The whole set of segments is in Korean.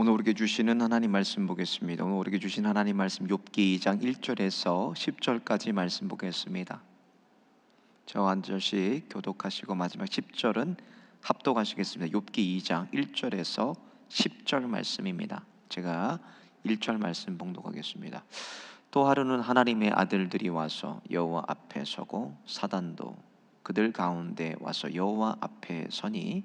오늘 우리에게 주시는 하나님 말씀 보겠습니다. 오늘 우리에게 주신 하나님 말씀 욥기 2장 1절에서 10절까지 말씀 보겠습니다. 저와 한 절씩 교독하시고 마지막 10절은 합독하시겠습니다. 욥기 2장 1절에서 10절 말씀입니다. 제가 1절 말씀 봉독하겠습니다. 또 하루는 하나님의 아들들이 와서 여호와 앞에 서고 사단도 그들 가운데 와서 여호와 앞에 서니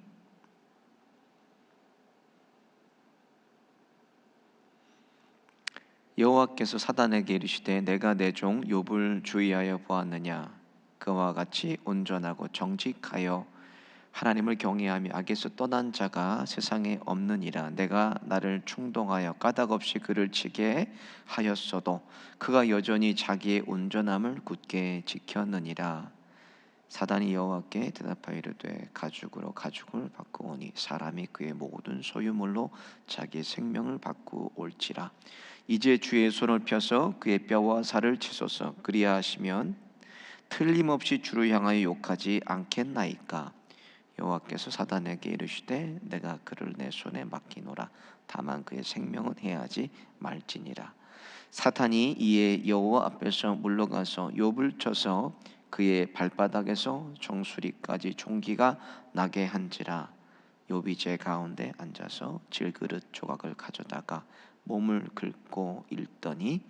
여호와께서 사단에게 이르시되 내가 내 종 욥을 주의하여 보았느냐. 그와 같이 온전하고 정직하여 하나님을 경외하며 악에서 떠난 자가 세상에 없느니라. 내가 나를 충동하여 까닭없이 그를 치게 하였어도 그가 여전히 자기의 온전함을 굳게 지켰느니라. 사단이 여호와께 대답하여 이르되 가죽으로 가죽을 바꾸오니 사람이 그의 모든 소유물로 자기의 생명을 바꾸올지라. 이제 주의 손을 펴서 그의 뼈와 살을 치소서. 그리하시면 틀림없이 주를 향하여 욕하지 않겠나이까. 여호와께서 사단에게 이르시되 내가 그를 내 손에 맡기노라. 다만 그의 생명은 해하지 말지니라. 사탄이 이에 여호와 앞에서 물러가서 욥을 쳐서 그의 발바닥에서 정수리까지 종기가 나게 한지라. 욥이 제 가운데 앉아서 질그릇 조각을 가져다가 몸을 긁고 읽더니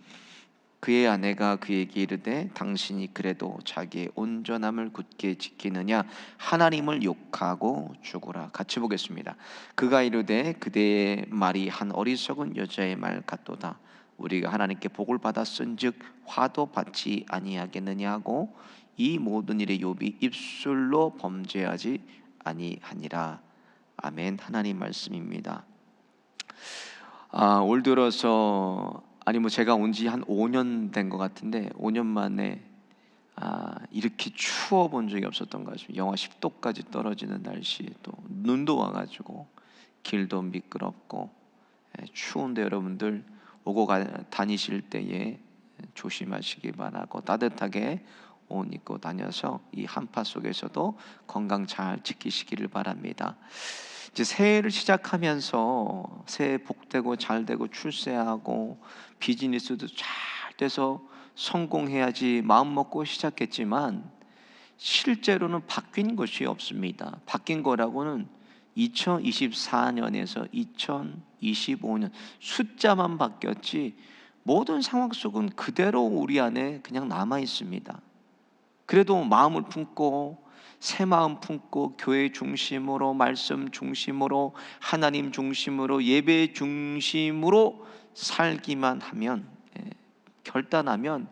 그의 아내가 그에게 이르되 당신이 그래도 자기의 온전함을 굳게 지키느냐. 하나님을 욕하고 죽으라. 같이 보겠습니다. 그가 이르되 그대의 말이 한 어리석은 여자의 말 같도다. 우리가 하나님께 복을 받았은즉 화도 받지 아니하겠느냐 하고 이 모든 일에 욥이 입술로 범죄하지 아니하니라. 아멘. 하나님 말씀입니다. 올 들어서 제가 온 지 한 5년 된 것 같은데 5년 만에 이렇게 추워 본 적이 없었던 것 같습니다. 영하 10도까지 떨어지는 날씨에 또 눈도 와가지고 길도 미끄럽고 추운데 여러분들 오고 다니실 때에 조심하시기 바라고 따뜻하게 옷 입고 다녀서 이 한파 속에서도 건강 잘 지키시기를 바랍니다. 이제 새해를 시작하면서 새해 복되고 잘되고 출세하고 비즈니스도 잘 돼서 성공해야지 마음 먹고 시작했지만 실제로는 바뀐 것이 없습니다. 바뀐 거라고는 2024년에서 2025년 숫자만 바뀌었지 모든 상황 속은 그대로 우리 안에 그냥 남아 있습니다. 그래도 마음을 품고 새 마음 품고 교회 중심으로 말씀 중심으로 하나님 중심으로 예배 중심으로 살기만 하면 결단하면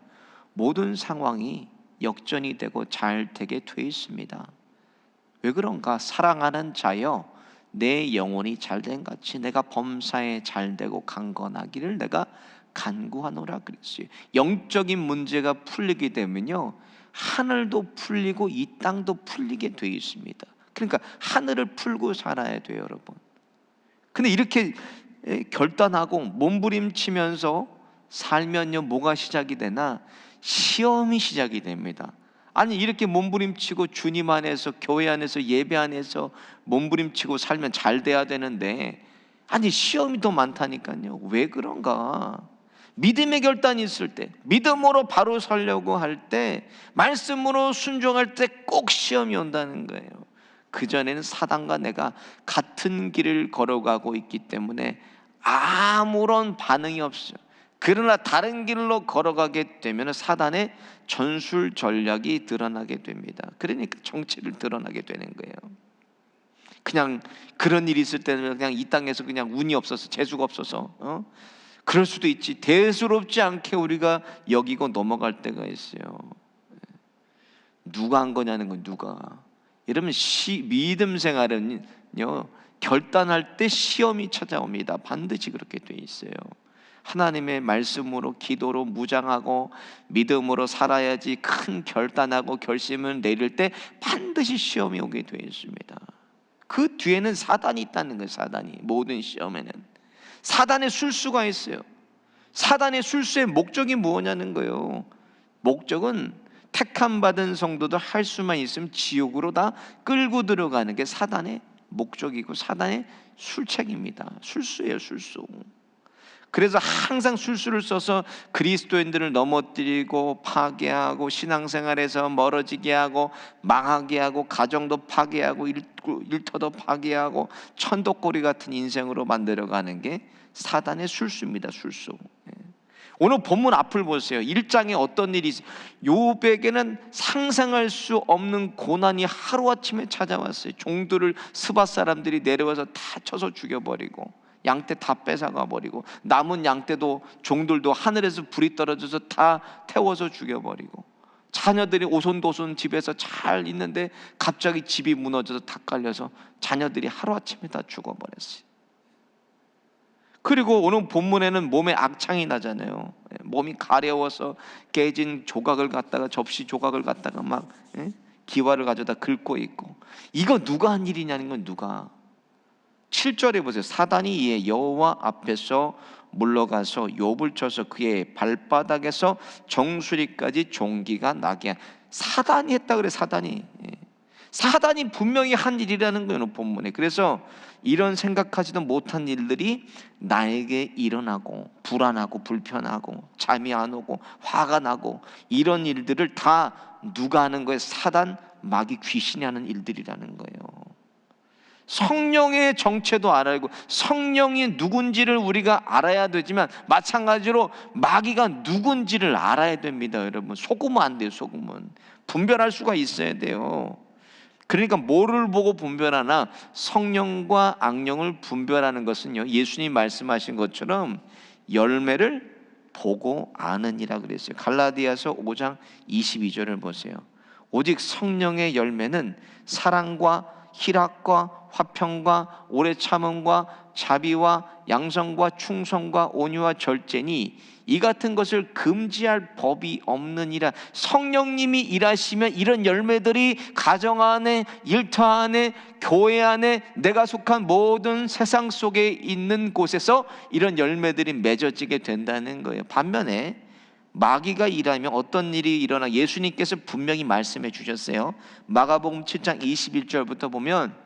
모든 상황이 역전이 되고 잘 되게 돼 있습니다. 왜 그런가? 사랑하는 자여 내 영혼이 잘된 같이 내가 범사에 잘되고 강건하기를 내가 간구하노라 그랬어요. 영적인 문제가 풀리게 되면요 하늘도 풀리고 이 땅도 풀리게 되어 있습니다. 그러니까 하늘을 풀고 살아야 돼요, 여러분. 근데 이렇게 결단하고 몸부림치면서 살면요 뭐가 시작이 되나? 시험이 시작이 됩니다. 아니 이렇게 몸부림치고 주님 안에서 교회 안에서 예배 안에서 몸부림치고 살면 잘 돼야 되는데 아니 시험이 더 많다니까요. 왜 그런가? 믿음의 결단이 있을 때, 믿음으로 바로 서려고 할 때, 말씀으로 순종할 때 꼭 시험이 온다는 거예요. 그전에는 사단과 내가 같은 길을 걸어가고 있기 때문에 아무런 반응이 없어요. 그러나 다른 길로 걸어가게 되면 사단의 전술 전략이 드러나게 됩니다. 그러니까 정체를 드러나게 되는 거예요. 그냥 그런 일이 있을 때는 그냥 이 땅에서 그냥 운이 없어서 재수가 없어서 그럴 수도 있지. 대수롭지 않게 우리가 여기고 넘어갈 때가 있어요. 누가 한 거냐는 건 누가. 여러분 믿음 생활은요 결단할 때 시험이 찾아옵니다. 반드시 그렇게 돼 있어요. 하나님의 말씀으로 기도로 무장하고 믿음으로 살아야지 큰 결단하고 결심을 내릴 때 반드시 시험이 오게 되어 있습니다. 그 뒤에는 사단이 있다는 거예요. 사단이 모든 시험에는 사단의 술수가 있어요. 사단의 술수의 목적이 뭐냐는 거예요. 목적은 택함 받은 성도들 할 수만 있으면 지옥으로 다 끌고 들어가는 게 사단의 목적이고 사단의 술책입니다. 술수예요, 술수. 그래서 항상 술수를 써서 그리스도인들을 넘어뜨리고 파괴하고 신앙생활에서 멀어지게 하고 망하게 하고 가정도 파괴하고 일터도 파괴하고 천덕고리 같은 인생으로 만들어가는 게 사단의 술수입니다. 술수. 오늘 본문 앞을 보세요. 1장에 어떤 일이 있어요? 욥에게는 상상할 수 없는 고난이 하루아침에 찾아왔어요. 종들을 스바 사람들이 내려와서 다 쳐서 죽여버리고 양떼 다 뺏어가 버리고 남은 양떼도 종들도 하늘에서 불이 떨어져서 다 태워서 죽여버리고 자녀들이 오손도손 집에서 잘 있는데 갑자기 집이 무너져서 다 깔려서 자녀들이 하루아침에 다 죽어버렸어요. 그리고 오늘 본문에는 몸에 악창이 나잖아요. 몸이 가려워서 깨진 조각을 갖다가 접시 조각을 갖다가 막 기와를 가져다 긁고 있고, 이거 누가 한 일이냐는 건 누가. 7절에 보세요. 사단이 이에 여호와 앞에서 물러가서 욥을 쳐서 그의 발바닥에서 정수리까지 종기가 나게. 사단이 했다 그래. 사단이 분명히 한 일이라는 거예요, 본문에. 그래서 이런 생각하지도 못한 일들이 나에게 일어나고 불안하고 불편하고 잠이 안 오고 화가 나고, 이런 일들을 다 누가 하는 거예요? 사단, 마귀, 귀신이 하는 일들이라는 거예요. 성령의 정체도 알아야 하고 성령이 누군지를 우리가 알아야 되지만, 마찬가지로 마귀가 누군지를 알아야 됩니다. 여러분, 속으면 안 돼요. 속으면 분별할 수가 있어야 돼요. 그러니까 뭐를 보고 분별하나? 성령과 악령을 분별하는 것은요, 예수님 말씀하신 것처럼 열매를 보고 아느니라 그랬어요. 갈라디아서 5장 22절을 보세요. 오직 성령의 열매는 사랑과 희락과 화평과 오래 참음과 자비와 양성과 충성과 온유와 절제니 이 같은 것을 금지할 법이 없느니라. 성령님이 일하시면 이런 열매들이 가정 안에, 일터 안에, 교회 안에, 내가 속한 모든 세상 속에 있는 곳에서 이런 열매들이 맺어지게 된다는 거예요. 반면에 마귀가 일하면 어떤 일이 일어나? 예수님께서 분명히 말씀해 주셨어요. 마가복음 7장 21절부터 보면,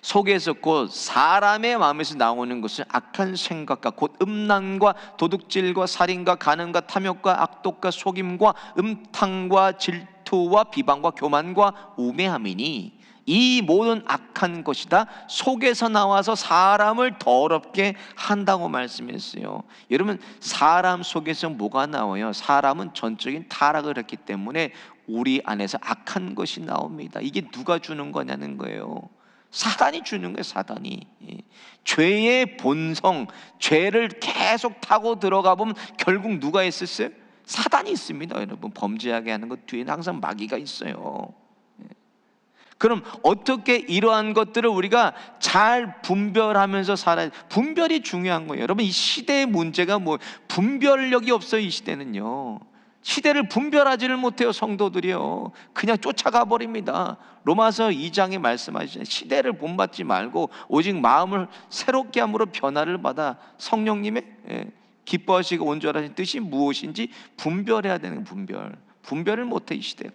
속에서 곧 사람의 마음에서 나오는 것은 악한 생각과 곧 음란과 도둑질과 살인과 간음과 탐욕과 악독과 속임과 음탕과 질투와 비방과 교만과 우매함이니 이 모든 악한 것이다 속에서 나와서 사람을 더럽게 한다고 말씀했어요. 여러분, 사람 속에서 뭐가 나와요? 사람은 전적인 타락을 했기 때문에 우리 안에서 악한 것이 나옵니다. 이게 누가 주는 거냐는 거예요. 사단이 주는 거예요. 사단이. 죄의 본성, 죄를 계속 타고 들어가 보면 결국 누가 있었어요? 사단이 있습니다. 여러분, 범죄하게 하는 것 뒤에는 항상 마귀가 있어요. 그럼 어떻게 이러한 것들을 우리가 잘 분별하면서 살아야? 분별이 중요한 거예요. 여러분, 이 시대의 문제가 뭐 분별력이 없어요. 이 시대는요, 시대를 분별하지를 못해요. 성도들이요, 그냥 쫓아가 버립니다. 로마서 2장에 말씀하시잖아요. 시대를 본받지 말고 오직 마음을 새롭게 함으로 변화를 받아 성령님의 기뻐하시고 온전하신 뜻이 무엇인지 분별해야 되는 거예요. 분별을 못해. 이 시대를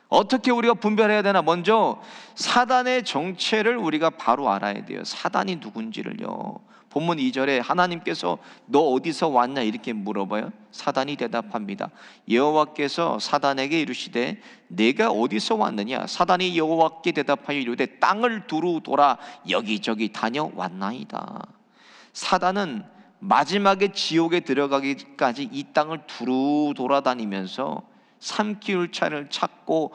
어떻게 우리가 분별해야 되나? 먼저 사단의 정체를 우리가 바로 알아야 돼요. 사단이 누군지를요. 본문 2절에 하나님께서 너 어디서 왔냐 이렇게 물어봐요. 사단이 대답합니다. 여호와께서 사단에게 이르시되 내가 어디서 왔느냐? 사단이 여호와께 대답하여 이르되 땅을 두루 돌아 여기저기 다녀왔나이다. 사단은 마지막에 지옥에 들어가기까지 이 땅을 두루 돌아다니면서 삼키울 차를 찾고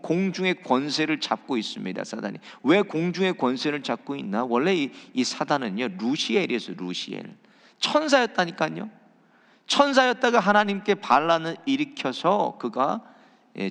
공중의 권세를 잡고 있습니다. 사단이 왜 공중의 권세를 잡고 있나? 원래 이 사단은요, 루시엘이었어요. 루시엘, 천사였다니까요. 천사였다가 하나님께 반란을 일으켜서 그가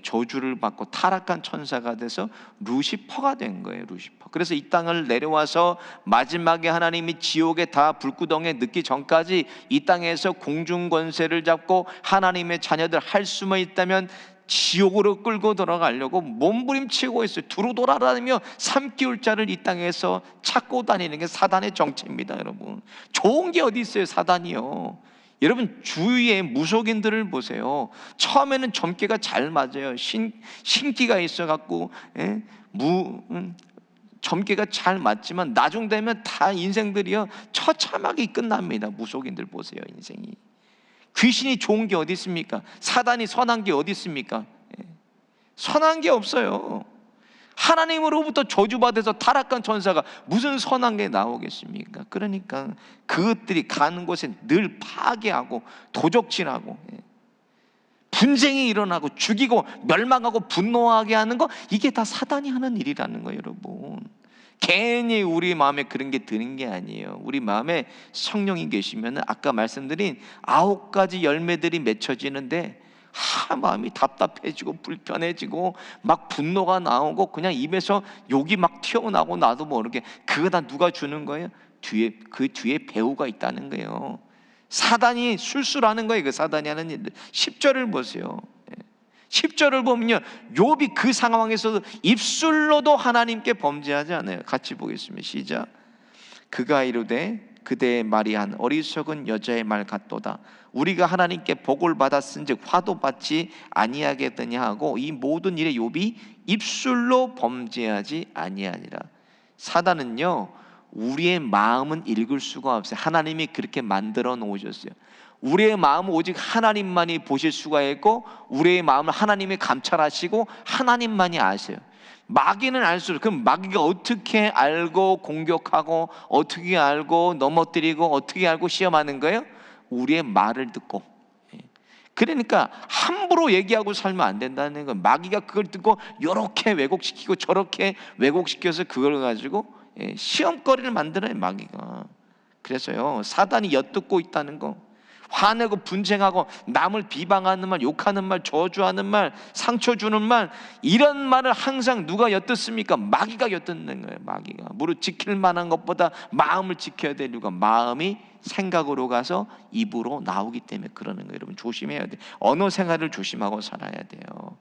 저주를 받고 타락한 천사가 돼서 루시퍼가 된 거예요. 루시퍼. 그래서 이 땅을 내려와서 마지막에 하나님이 지옥에 다 불구덩이에 넣기 전까지 이 땅에서 공중 권세를 잡고 하나님의 자녀들 할 수만 있다면 지옥으로 끌고 들어가려고 몸부림치고 있어요. 두루 돌아다니며 삼키울 자를 이 땅에서 찾고 다니는 게 사단의 정체입니다. 여러분, 좋은 게 어디 있어요? 사단이요. 여러분, 주위의 무속인들을 보세요. 처음에는 점괘가 잘 맞아요. 신기가 있어갖고 점괘가 잘 맞지만 나중 되면 다 인생들이요 처참하게 끝납니다. 무속인들 보세요. 인생이 귀신이 좋은 게 어디 있습니까? 사단이 선한 게 어디 있습니까? 선한 게 없어요. 하나님으로부터 저주받아서 타락한 천사가 무슨 선한 게 나오겠습니까? 그러니까 그것들이 가는 곳에 늘 파괴하고 도적질하고 분쟁이 일어나고 죽이고 멸망하고 분노하게 하는 거, 이게 다 사단이 하는 일이라는 거예요. 여러분, 괜히 우리 마음에 그런 게 드는 게 아니에요. 우리 마음에 성령이 계시면 아까 말씀드린 9가지 열매들이 맺혀지는데 마음이 답답해지고 불편해지고 막 분노가 나오고 그냥 입에서 욕이 막 튀어나오고 나도 모르게, 그거 다 누가 주는 거예요? 그 뒤에 배우가 있다는 거예요. 사단이 술술하는 거예요. 그 사단이 하는 일들. 10절을 보세요. 10절을 보면요, 욥이 그 상황에서도 입술로도 하나님께 범죄하지 않아요. 같이 보겠습니다. 시작. 그가 이르되 그대의 말이 한 어리석은 여자의 말 같도다. 우리가 하나님께 복을 받았은즉 화도 받지 아니하겠느냐 하고 이 모든 일에 욥이 입술로 범죄하지 아니하니라. 사단은요, 우리의 마음은 읽을 수가 없어요. 하나님이 그렇게 만들어 놓으셨어요. 우리의 마음은 오직 하나님만이 보실 수가 있고 우리의 마음을 하나님이 감찰하시고 하나님만이 아세요. 마귀는 알수록, 그럼 마귀가 어떻게 알고 공격하고 어떻게 알고 넘어뜨리고 어떻게 알고 시험하는 거예요? 우리의 말을 듣고. 그러니까 함부로 얘기하고 살면 안 된다는 거예요. 마귀가 그걸 듣고 이렇게 왜곡시키고 저렇게 왜곡시켜서 그걸 가지고 시험거리를 만들어요, 마귀가. 그래서요, 사단이 엿듣고 있다는 거, 화내고 분쟁하고 남을 비방하는 말, 욕하는 말, 저주하는 말, 상처 주는 말, 이런 말을 항상 누가 엿듣습니까? 마귀가 엿듣는 거예요. 마귀가. 무릇 지킬 만한 것보다 마음을 지켜야 될 이유가, 마음이 생각으로 가서 입으로 나오기 때문에 그러는 거예요. 여러분, 조심해야 돼요. 언어 생활을 조심하고 살아야 돼요.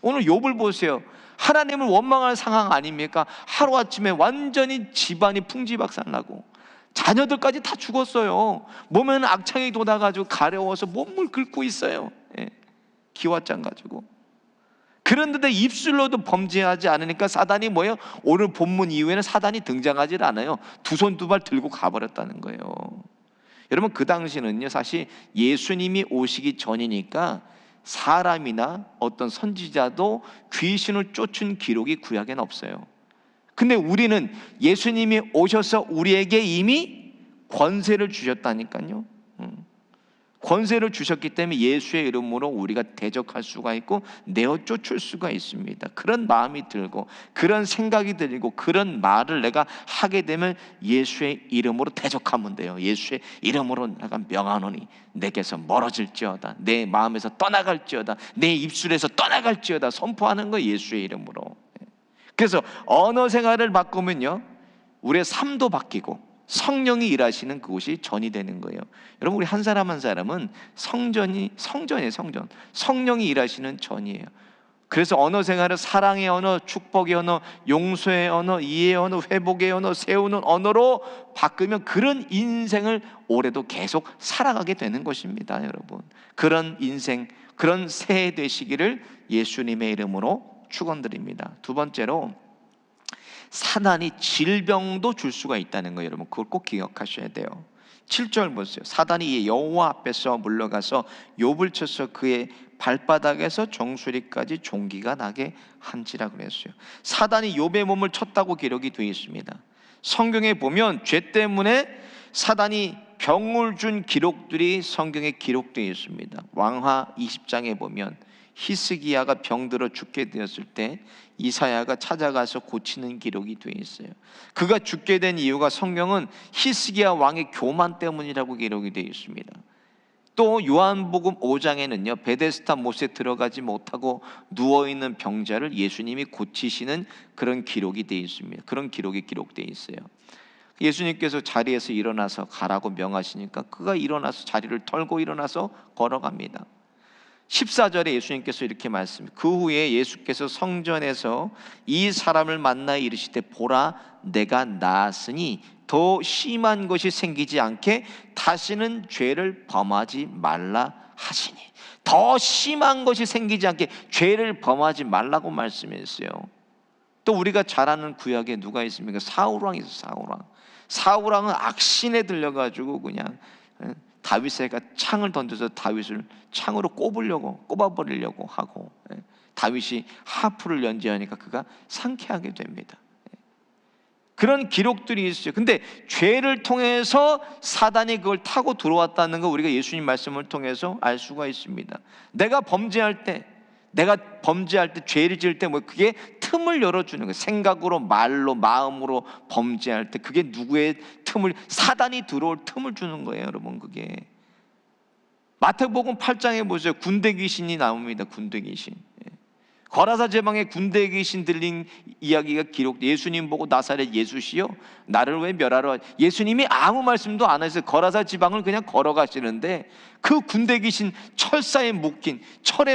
오늘 욥을 보세요. 하나님을 원망할 상황 아닙니까? 하루아침에 완전히 집안이 풍지박산나고 자녀들까지 다 죽었어요. 몸에는 악창이 돋아가지고 가려워서 몸을 긁고 있어요. 기와장 가지고. 그런데 입술로도 범죄하지 않으니까 사단이 뭐예요? 오늘 본문 이후에는 사단이 등장하지 않아요. 두 손 두 발 들고 가버렸다는 거예요. 여러분, 그 당시는요, 사실 예수님이 오시기 전이니까 사람이나 어떤 선지자도 귀신을 쫓은 기록이 구약에는 없어요. 근데 우리는 예수님이 오셔서 우리에게 이미 권세를 주셨다니까요. 권세를 주셨기 때문에 예수의 이름으로 우리가 대적할 수가 있고 내어 쫓을 수가 있습니다. 그런 마음이 들고 그런 생각이 들고 그런 말을 내가 하게 되면 예수의 이름으로 대적하면 돼요. 예수의 이름으로 내가 명하노니 내게서 멀어질지어다, 내 마음에서 떠나갈지어다, 내 입술에서 떠나갈지어다 선포하는 거예요, 예수의 이름으로. 그래서 언어 생활을 바꾸면요, 우리의 삶도 바뀌고 성령이 일하시는 그곳이 전이 되는 거예요. 여러분, 우리 한 사람 한 사람은 성전이에요. 성전. 성령이 일하시는 전이에요. 그래서 언어 생활을 사랑의 언어, 축복의 언어, 용서의 언어, 이해의 언어, 회복의 언어, 세우는 언어로 바꾸면 그런 인생을 올해도 계속 살아가게 되는 것입니다. 여러분, 그런 인생, 그런 새해 되시기를 예수님의 이름으로 축원드립니다. 두 번째로, 사단이 질병도 줄 수가 있다는 거예요. 여러분, 그걸 꼭 기억하셔야 돼요. 7절 보세요. 사단이 여호와 앞에서 물러가서 욥을 쳐서 그의 발바닥에서 정수리까지 종기가 나게 한지라 그랬어요. 사단이 욥의 몸을 쳤다고 기록이 되어 있습니다. 성경에 보면 죄 때문에 사단이 병을 준 기록들이 성경에 기록되어 있습니다. 왕하 20장에 보면 히스기야가 병들어 죽게 되었을 때 이사야가 찾아가서 고치는 기록이 되어 있어요. 그가 죽게 된 이유가 성경은 히스기야 왕의 교만 때문이라고 기록이 되어 있습니다. 또 요한복음 5장에는요, 베데스다 못에 들어가지 못하고 누워있는 병자를 예수님이 고치시는 그런 기록이 되어 있습니다. 그런 기록이 기록되어 있어요. 예수님께서 자리에서 일어나서 가라고 명하시니까 그가 일어나서 자리를 털고 일어나서 걸어갑니다. 14절에 예수님께서 이렇게 말씀합니다. 그 후에 예수께서 성전에서 이 사람을 만나 이르시되 보라, 내가 나았으니 더 심한 것이 생기지 않게 다시는 죄를 범하지 말라 하시니. 더 심한 것이 생기지 않게 죄를 범하지 말라고 말씀했어요. 또 우리가 잘 아는 구약에 누가 있습니까? 사울왕이 있어요. 사울왕은 악신에 들려가지고 그냥 다윗에게 창을 던져서 다윗을 창으로 꼽아버리려고 하고, 다윗이 하프를 연주하니까 그가 상쾌하게 됩니다. 그런 기록들이 있어요. 근데 죄를 통해서 사단이 그걸 타고 들어왔다는 거 우리가 예수님 말씀을 통해서 알 수가 있습니다. 내가 범죄할 때 죄를 지을 때 그게 틈을 열어주는 거예요. 생각으로, 말로, 마음으로 범죄할 때 그게 누구의 틈을, 사단이 들어올 틈을 주는 거예요, 여러분. 그게 마태복음 8장에 보세요. 군대 귀신이 나옵니다. 군대 귀신. 거라사 지방에 군대 귀신 들린 이야기가 기록. 예수님 보고 나사렛 예수시여 나를 왜 멸하러, 예수님이 아무 말씀도 안 하셔서 거라사 지방을 그냥 걸어가시는데 그 군대 귀신, 철에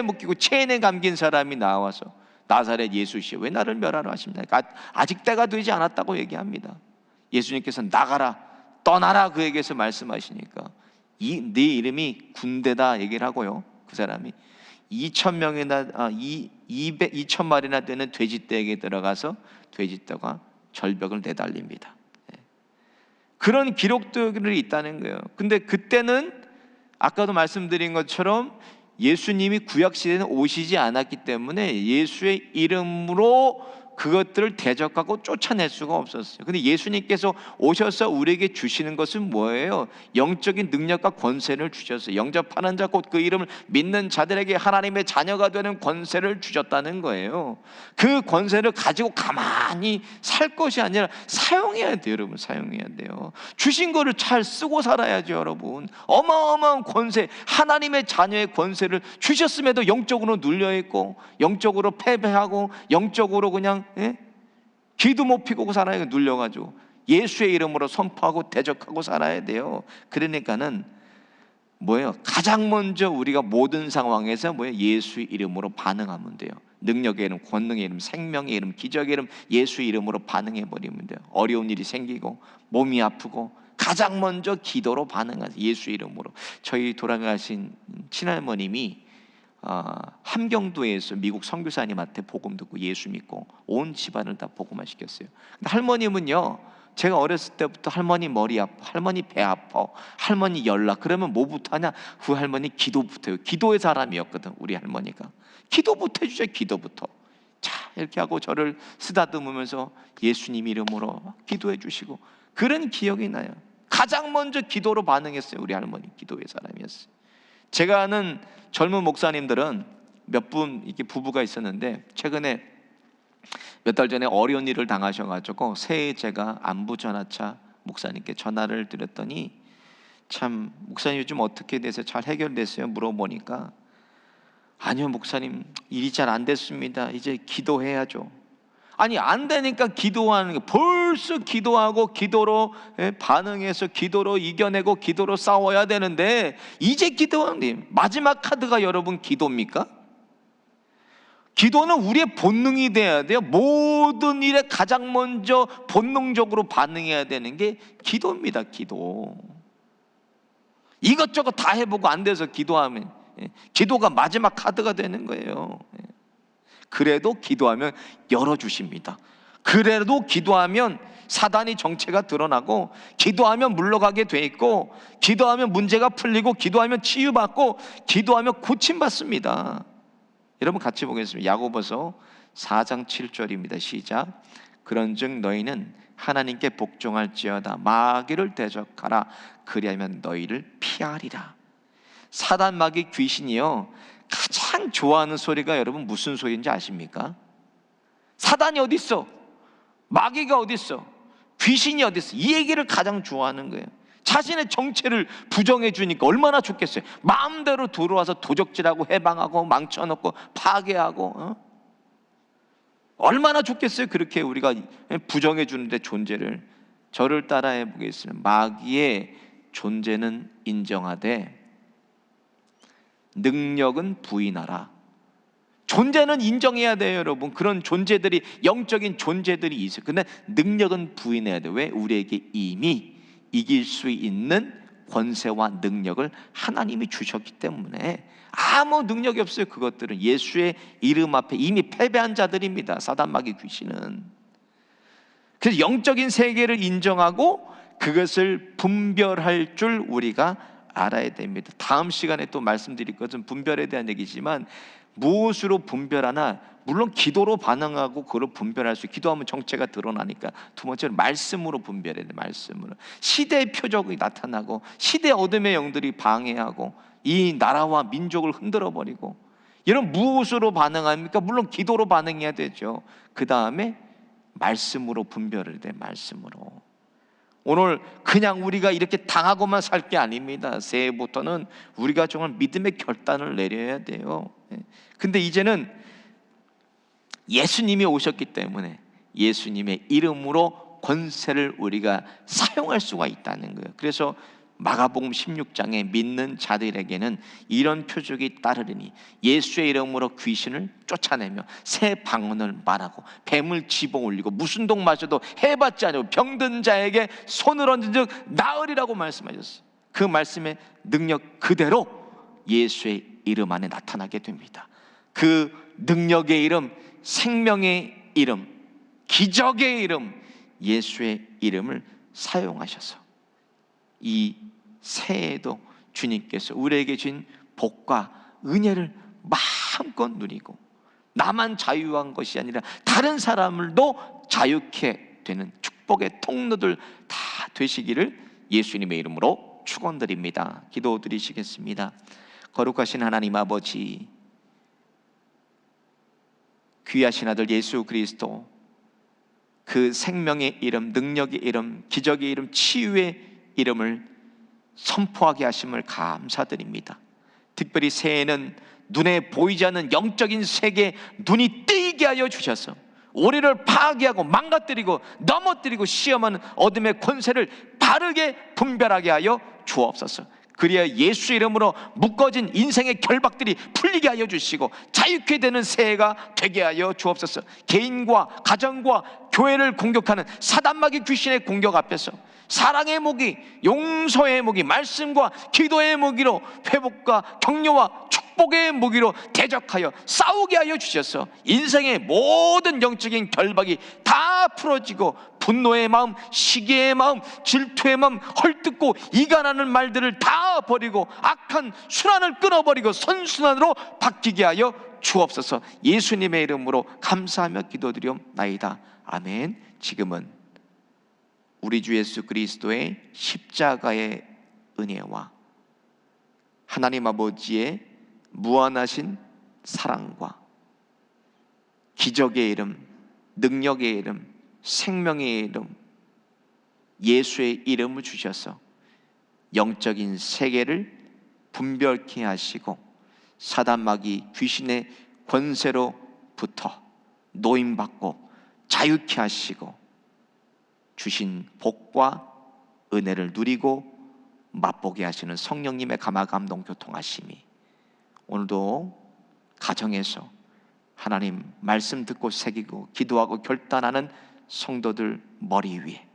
묶이고 체인에 감긴 사람이 나와서 나사렛 예수시여 왜 나를 멸하러 하십니까? 아직 때가 되지 않았다고 얘기합니다. 예수님께서 나가라, 떠나라 그에게서 말씀하시니까 네 이름이 군대다 얘기를 하고요. 그 사람이 2,000마리나 되는 돼지떼에게 들어가서 돼지떼가 절벽을 내달립니다. 그런 기록들이 있다는 거예요. 근데 그때는 아까도 말씀드린 것처럼 예수님이 구약시대에는 오시지 않았기 때문에 예수의 이름으로 그것들을 대적하고 쫓아낼 수가 없었어요. 근데 예수님께서 오셔서 우리에게 주시는 것은 뭐예요? 영적인 능력과 권세를 주셨어요. 영접하는 자 곧 그 이름을 믿는 자들에게 하나님의 자녀가 되는 권세를 주셨다는 거예요. 그 권세를 가지고 가만히 살 것이 아니라 사용해야 돼요, 여러분. 사용해야 돼요. 주신 거를 잘 쓰고 살아야죠, 여러분. 어마어마한 권세, 하나님의 자녀의 권세를 주셨음에도 영적으로 눌려있고 영적으로 패배하고 영적으로 그냥 기도 못 피고 살아야, 눌려가지고 예수의 이름으로 선포하고 대적하고 살아야 돼요. 그러니까는 뭐예요? 가장 먼저 우리가 모든 상황에서 뭐예요? 예수의 이름으로 반응하면 돼요. 능력의 이름, 권능의 이름, 생명의 이름, 기적의 이름, 예수의 이름으로 반응해 버리면 돼요. 어려운 일이 생기고 몸이 아프고 가장 먼저 기도로 반응하세요. 예수의 이름으로. 저희 돌아가신 친할머님이 함경도에서 미국 선교사님한테 복음 듣고 예수 믿고 온 집안을 다 복음화 시켰어요. 근데 할머님은요, 제가 어렸을 때부터 할머니 머리 아파, 할머니 배 아파, 할머니 열나, 그러면 뭐부터 하냐? 그 할머니 기도부터 해요. 기도의 사람이었거든, 우리 할머니가. 기도부터 해주죠. 기도부터. 자, 이렇게 하고 저를 쓰다듬으면서 예수님 이름으로 기도해 주시고, 그런 기억이 나요. 가장 먼저 기도로 반응했어요. 우리 할머니 기도의 사람이었어요. 제가 아는 젊은 목사님들은 몇 분 이렇게 부부가 있었는데, 최근에 몇 달 전에 어려운 일을 당하셔가지고 새해 제가 안부 전화차 목사님께 전화를 드렸더니, 참 목사님 요즘 어떻게 돼서 잘 해결됐어요? 물어보니까 아니요 목사님, 일이 잘 안 됐습니다. 이제 기도해야죠. 아니, 안 되니까 기도하는 게, 벌써 기도하고 기도로 반응해서 기도로 이겨내고 기도로 싸워야 되는데 이제 기도하는, 마지막 카드가 여러분 기도입니까? 기도는 우리의 본능이 돼야 돼요. 모든 일에 가장 먼저 본능적으로 반응해야 되는 게 기도입니다. 기도. 이것저것 다 해보고 안 돼서 기도하면 기도가 마지막 카드가 되는 거예요. 그래도 기도하면 열어주십니다. 그래도 기도하면 사단이 정체가 드러나고, 기도하면 물러가게 돼 있고, 기도하면 문제가 풀리고, 기도하면 치유받고, 기도하면 고침받습니다. 여러분 같이 보겠습니다. 야고보서 4장 7절입니다. 시작. 그런즉 너희는 하나님께 복종할지어다 마귀를 대적하라 그리하면 너희를 피하리라. 사단, 마귀, 귀신이요, 가장 좋아하는 소리가 여러분 무슨 소리인지 아십니까? 사단이 어디 있어? 마귀가 어디 있어? 귀신이 어디 있어? 이 얘기를 가장 좋아하는 거예요. 자신의 정체를 부정해 주니까 얼마나 좋겠어요. 마음대로 들어와서 도적질하고 해방하고 망쳐놓고 파괴하고, 얼마나 좋겠어요. 그렇게 우리가 부정해 주는데 존재를. 저를 따라해 보겠습니다. 마귀의 존재는 인정하되 능력은 부인하라. 존재는 인정해야 돼요, 여러분. 그런 존재들이, 영적인 존재들이 있어요. 근데 능력은 부인해야 돼요. 왜? 우리에게 이미 이길 수 있는 권세와 능력을 하나님이 주셨기 때문에 아무 능력이 없어요. 그것들은 예수의 이름 앞에 이미 패배한 자들입니다. 사단 마귀 귀신은. 그래서 영적인 세계를 인정하고 그것을 분별할 줄 우리가 알아야 됩니다. 다음 시간에 또 말씀드릴 것은 분별에 대한 얘기지만, 무엇으로 분별하나? 물론 기도로 반응하고 그걸 분별할 수, 기도하면 정체가 드러나니까. 두 번째로 말씀으로 분별해야 돼. 말씀으로. 시대의 표적이 나타나고 시대 어둠의 영들이 방해하고 이 나라와 민족을 흔들어 버리고, 이런 무엇으로 반응합니까? 물론 기도로 반응해야 되죠. 그 다음에 말씀으로 분별을 돼. 말씀으로. 오늘 그냥 우리가 이렇게 당하고만 살 게 아닙니다. 새해부터는 우리가 정말 믿음의 결단을 내려야 돼요. 근데 이제는 예수님이 오셨기 때문에 예수님의 이름으로 권세를 우리가 사용할 수가 있다는 거예요. 그래서 마가복음 16장에 믿는 자들에게는 이런 표적이 따르리니 예수의 이름으로 귀신을 쫓아내며 새 방언을 말하고 뱀을 집어 올리고 무슨 독 마셔도 해받지 않고 병든 자에게 손을 얹은 즉 나으리라고 말씀하셨어요. 그 말씀의 능력 그대로 예수의 이름 안에 나타나게 됩니다. 그 능력의 이름, 생명의 이름, 기적의 이름, 예수의 이름을 사용하셔서 이 새해에도 주님께서 우리에게 준 복과 은혜를 마음껏 누리고 나만 자유한 것이 아니라 다른 사람들도 자유케 되는 축복의 통로들 다 되시기를 예수님의 이름으로 축원드립니다. 기도드리시겠습니다. 거룩하신 하나님 아버지, 귀하신 아들 예수 그리스도, 그 생명의 이름, 능력의 이름, 기적의 이름, 치유의 이름을 선포하게 하심을 감사드립니다. 특별히 새해에는 눈에 보이지 않는 영적인 세계에 눈이 뜨이게 하여 주셔서 우리를 파괴하고 망가뜨리고 넘어뜨리고 시험하는 어둠의 권세를 바르게 분별하게 하여 주옵소서. 그리하여 예수 이름으로 묶어진 인생의 결박들이 풀리게 하여 주시고 자유케 되는 새해가 되게 하여 주옵소서. 개인과 가정과 교회를 공격하는 사단마귀 귀신의 공격 앞에서 사랑의 무기, 용서의 무기, 말씀과 기도의 무기로 회복과 격려와 축복의 무기로 대적하여 싸우게 하여 주셔서 인생의 모든 영적인 결박이 다 풀어지고 분노의 마음, 시기의 마음, 질투의 마음, 헐뜯고 이간하는 말들을 다 버리고 악한 순환을 끊어버리고 선순환으로 바뀌게 하여 주옵소서. 예수님의 이름으로 감사하며 기도드리옵나이다. 아멘. 지금은 우리 주 예수 그리스도의 십자가의 은혜와 하나님 아버지의 무한하신 사랑과 기적의 이름, 능력의 이름, 생명의 이름, 예수의 이름을 주셔서 영적인 세계를 분별케 하시고 사단마귀 귀신의 권세로부터 노임받고 자유케 하시고 주신 복과 은혜를 누리고 맛보게 하시는 성령님의 감화감동 교통하심이 오늘도 가정에서 하나님 말씀 듣고 새기고 기도하고 결단하는 성도들 머리 위에,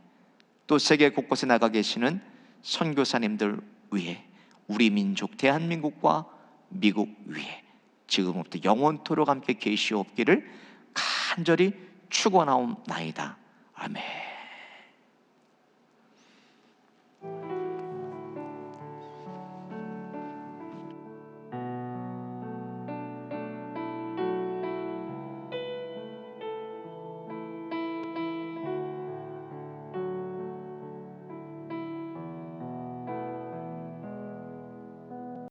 또 세계 곳곳에 나가 계시는 선교사님들 위에, 우리 민족 대한민국과 미국 위에 지금부터 영원토록 함께 계시옵기를 간절히 축원하옵나이다. 아멘.